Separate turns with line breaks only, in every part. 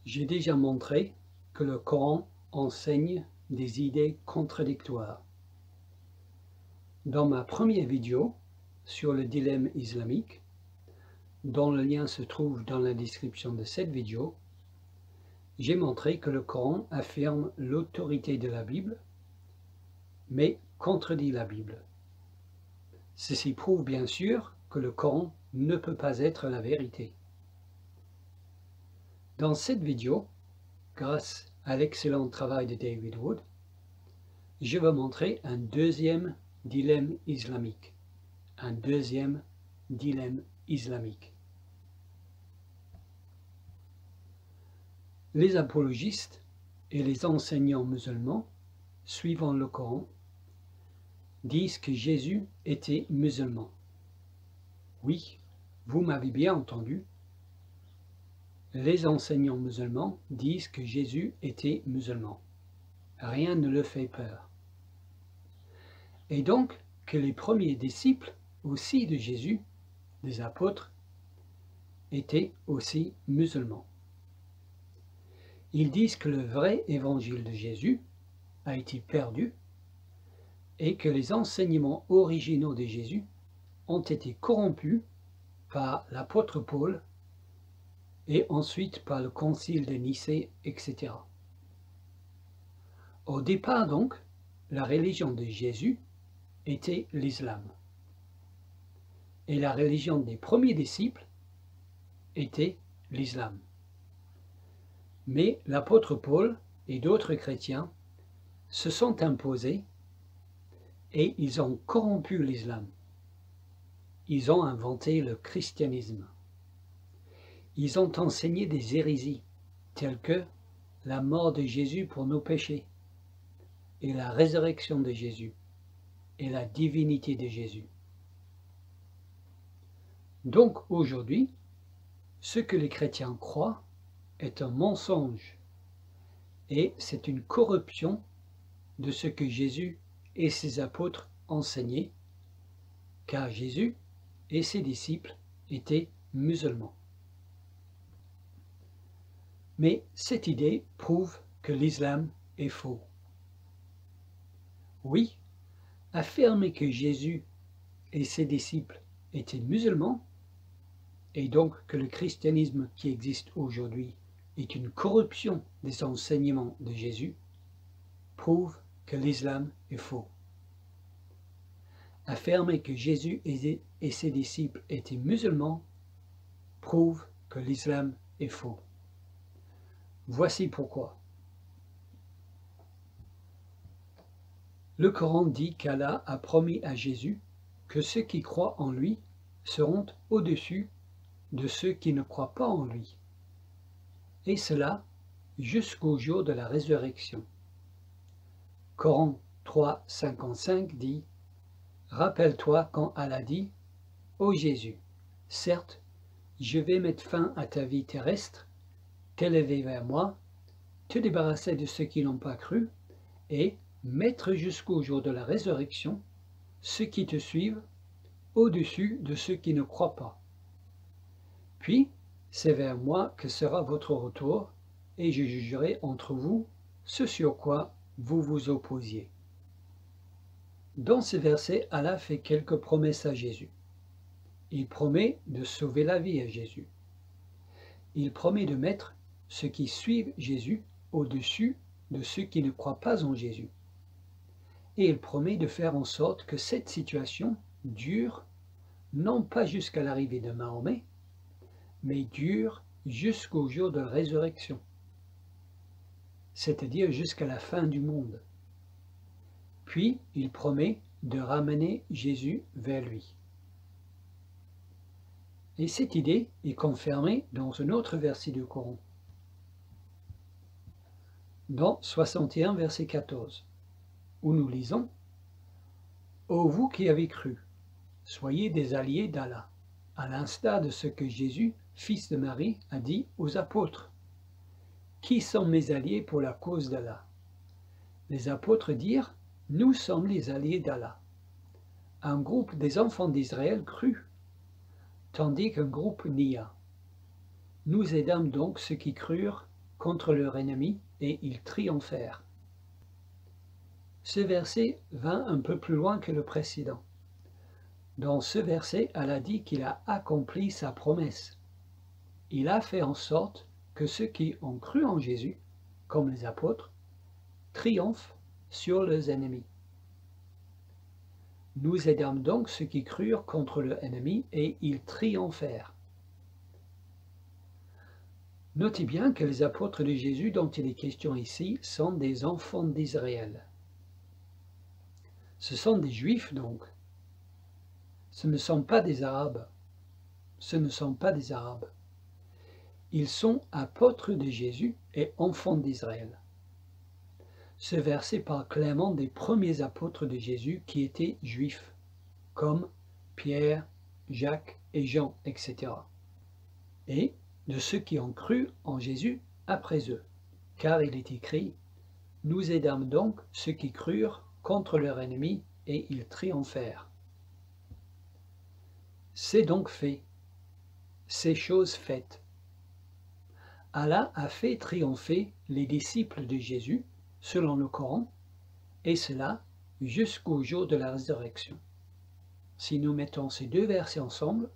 J'ai déjà montré que le Coran enseigne des idées contradictoires. Dans ma première vidéo sur le dilemme islamique, dont le lien se trouve dans la description de cette vidéo, j'ai montré que le Coran affirme l'autorité de la Bible, mais contredit la Bible. Ceci prouve bien sûr que le Coran ne peut pas être la vérité. Dans cette vidéo, grâce à l'excellent travail de David Wood, je vais montrer un deuxième dilemme islamique. Un deuxième dilemme islamique. Les apologistes et les enseignants musulmans, suivant le Coran, disent que Jésus était musulman. Oui, vous m'avez bien entendu. Les enseignants musulmans disent que Jésus était musulman. Rien ne le fait peur. Et donc que les premiers disciples aussi de Jésus, des apôtres, étaient aussi musulmans. Ils disent que le vrai évangile de Jésus a été perdu et que les enseignements originaux de Jésus ont été corrompus par l'apôtre Paul et ensuite par le concile de Nicée, etc. Au départ donc, la religion de Jésus était l'islam. Et la religion des premiers disciples était l'islam. Mais l'apôtre Paul et d'autres chrétiens se sont imposés et ils ont corrompu l'islam. Ils ont inventé le christianisme. Ils ont enseigné des hérésies telles que la mort de Jésus pour nos péchés et la résurrection de Jésus et la divinité de Jésus. Donc aujourd'hui, ce que les chrétiens croient est un mensonge et c'est une corruption de ce que Jésus et ses apôtres enseignaient, car Jésus et ses disciples étaient musulmans. Mais cette idée prouve que l'islam est faux. Oui, affirmer que Jésus et ses disciples étaient musulmans, et donc que le christianisme qui existe aujourd'hui est une corruption des enseignements de Jésus, prouve que l'islam est faux. Affirmer que Jésus et ses disciples étaient musulmans prouve que l'islam est faux. Voici pourquoi. Le Coran dit qu'Allah a promis à Jésus que ceux qui croient en lui seront au-dessus de ceux qui ne croient pas en lui, et cela jusqu'au jour de la résurrection. Coran 3,55 dit « Rappelle-toi quand Allah dit « Ô Jésus, certes, je vais mettre fin à ta vie terrestre, t'élever vers moi, te débarrasser de ceux qui n'ont pas cru, et mettre jusqu'au jour de la résurrection ceux qui te suivent au-dessus de ceux qui ne croient pas. Puis, c'est vers moi que sera votre retour, et je jugerai entre vous ce sur quoi vous vous opposiez. » Dans ce verset, Allah fait quelques promesses à Jésus. Il promet de sauver la vie à Jésus. Il promet de mettre ceux qui suivent Jésus au-dessus de ceux qui ne croient pas en Jésus. Et il promet de faire en sorte que cette situation dure, non pas jusqu'à l'arrivée de Mahomet, mais dure jusqu'au jour de la résurrection, c'est-à-dire jusqu'à la fin du monde. Puis il promet de ramener Jésus vers lui. Et cette idée est confirmée dans un autre verset du Coran, dans 61 verset 14, où nous lisons « Ô vous qui avez cru, soyez des alliés d'Allah, à l'instar de ce que Jésus, fils de Marie, a dit aux apôtres. Qui sont mes alliés pour la cause d'Allah? Les apôtres dirent, nous sommes les alliés d'Allah. Un groupe des enfants d'Israël crut, tandis qu'un groupe nia. Nous aidâmes donc ceux qui crurent contre leur ennemi et ils triomphèrent. Ce verset va un peu plus loin que le précédent. Dans ce verset, Allah dit qu'il a accompli sa promesse. Il a fait en sorte que ceux qui ont cru en Jésus, comme les apôtres, triomphent sur leurs ennemis. Nous aidâmes donc ceux qui crurent contre leur ennemi et ils triomphèrent. Notez bien que les apôtres de Jésus dont il est question ici sont des enfants d'Israël. Ce sont des Juifs donc. Ce ne sont pas des Arabes. Ce ne sont pas des Arabes. Ils sont apôtres de Jésus et enfants d'Israël. Ce verset parle clairement des premiers apôtres de Jésus qui étaient juifs, comme Pierre, Jacques et Jean, etc. Et de ceux qui ont cru en Jésus après eux, car il est écrit « Nous aidâmes donc ceux qui crurent contre leur ennemi et ils triomphèrent. » C'est donc fait, c'est chose faite. Allah a fait triompher les disciples de Jésus, selon le Coran, et cela jusqu'au jour de la résurrection. Si nous mettons ces deux versets ensemble,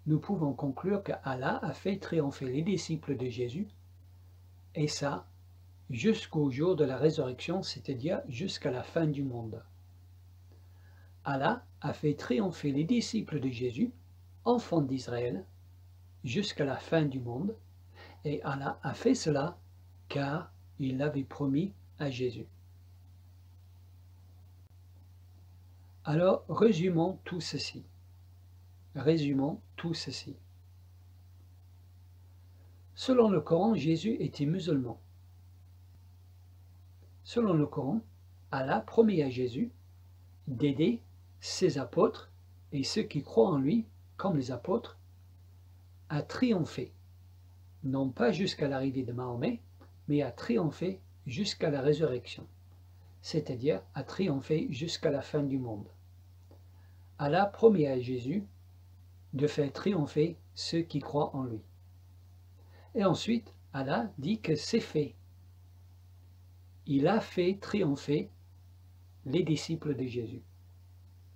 nous pouvons conclure que Allah a fait triompher les disciples de Jésus, et ça jusqu'au jour de la résurrection, c'est-à-dire jusqu'à la fin du monde. Allah a fait triompher les disciples de Jésus, enfants d'Israël, jusqu'à la fin du monde, et Allah a fait cela car il l'avait promis à Jésus. Alors, résumons tout ceci. Résumons tout ceci. Selon le Coran, Jésus était musulman. Selon le Coran, Allah promet à Jésus d'aider ses apôtres et ceux qui croient en lui, comme les apôtres, à triompher, non pas jusqu'à l'arrivée de Mahomet, mais à triompher jusqu'à la résurrection, c'est-à-dire à triompher jusqu'à la fin du monde. Allah promet à Jésus de faire triompher ceux qui croient en lui. Et ensuite, Allah dit que c'est fait. Il a fait triompher les disciples de Jésus.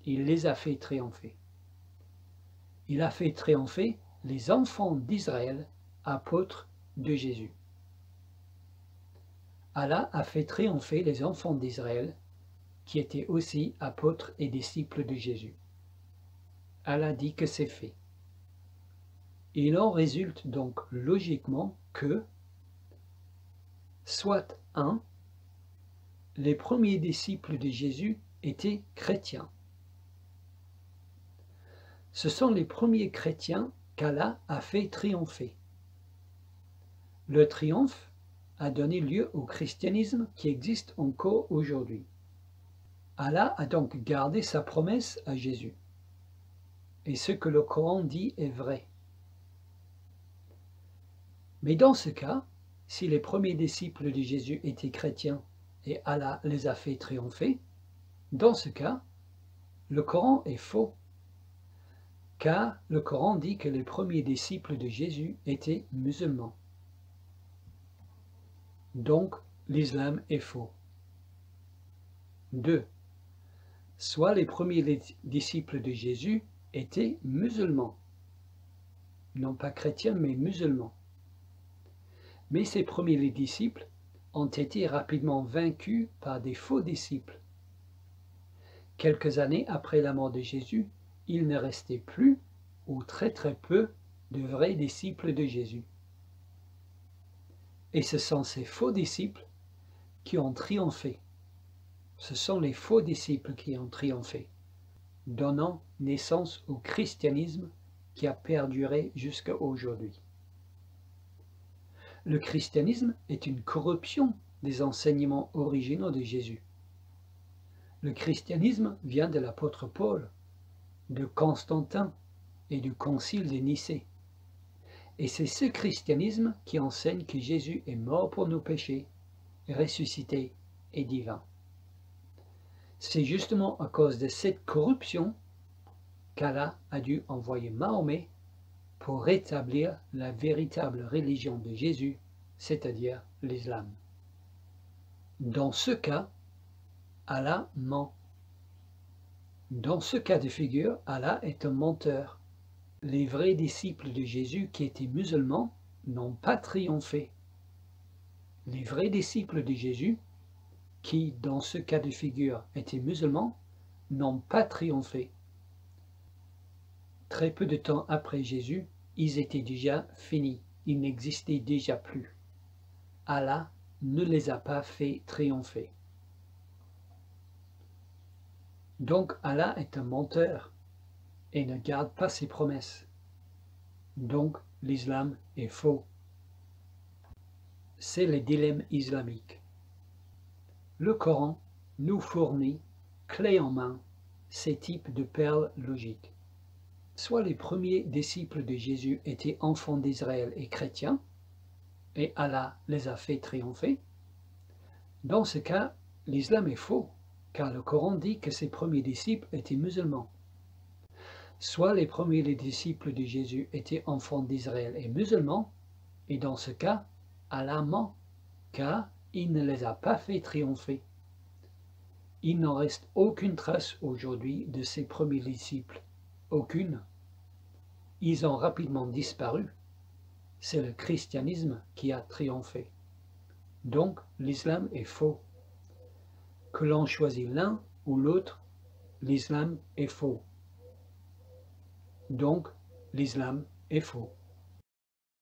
Il les a fait triompher. Il a fait triompher les enfants d'Israël, apôtres de Jésus. Allah a fait triompher les enfants d'Israël, qui étaient aussi apôtres et disciples de Jésus. Allah dit que c'est fait. Il en résulte donc logiquement que, soit 1, les premiers disciples de Jésus étaient chrétiens. Ce sont les premiers chrétiens qu'Allah a fait triompher. Le triomphe a donné lieu au christianisme qui existe encore aujourd'hui. Allah a donc gardé sa promesse à Jésus. Et ce que le Coran dit est vrai. Mais dans ce cas, si les premiers disciples de Jésus étaient chrétiens et Allah les a fait triompher, dans ce cas, le Coran est faux. Car le Coran dit que les premiers disciples de Jésus étaient musulmans. Donc, l'islam est faux. 2. Soit les premiers disciples de Jésus étaient musulmans. Non pas chrétiens, mais musulmans. Mais ces premiers disciples ont été rapidement vaincus par des faux disciples. Quelques années après la mort de Jésus, il ne restait plus, ou très peu, de vrais disciples de Jésus. Et ce sont ces faux disciples qui ont triomphé. Ce sont les faux disciples qui ont triomphé, donnant naissance au christianisme qui a perduré jusqu'à aujourd'hui. Le christianisme est une corruption des enseignements originaux de Jésus. Le christianisme vient de l'apôtre Paul, de Constantin et du concile de Nicée. Et c'est ce christianisme qui enseigne que Jésus est mort pour nos péchés, ressuscité et divin. C'est justement à cause de cette corruption qu'Allah a dû envoyer Mahomet pour rétablir la véritable religion de Jésus, c'est-à-dire l'islam. Dans ce cas, Allah ment. Dans ce cas de figure, Allah est un menteur. Les vrais disciples de Jésus qui étaient musulmans n'ont pas triomphé. Les vrais disciples de Jésus, qui dans ce cas de figure étaient musulmans, n'ont pas triomphé. Très peu de temps après Jésus, ils étaient déjà finis, ils n'existaient déjà plus. Allah ne les a pas fait triompher. Donc Allah est un menteur et ne garde pas ses promesses. Donc l'islam est faux. C'est le dilemme islamique. Le Coran nous fournit, clé en main, ces types de perles logiques. Soit les premiers disciples de Jésus étaient enfants d'Israël et chrétiens, et Allah les a fait triompher. Dans ce cas, l'islam est faux, car le Coran dit que ses premiers disciples étaient musulmans. Soit les premiers disciples de Jésus étaient enfants d'Israël et musulmans, et dans ce cas, Allah ment, car il ne les a pas fait triompher. Il n'en reste aucune trace aujourd'hui de ses premiers disciples, aucune. Ils ont rapidement disparu. C'est le christianisme qui a triomphé. Donc l'islam est faux. Que l'on choisit l'un ou l'autre, l'islam est faux. Donc l'islam est faux.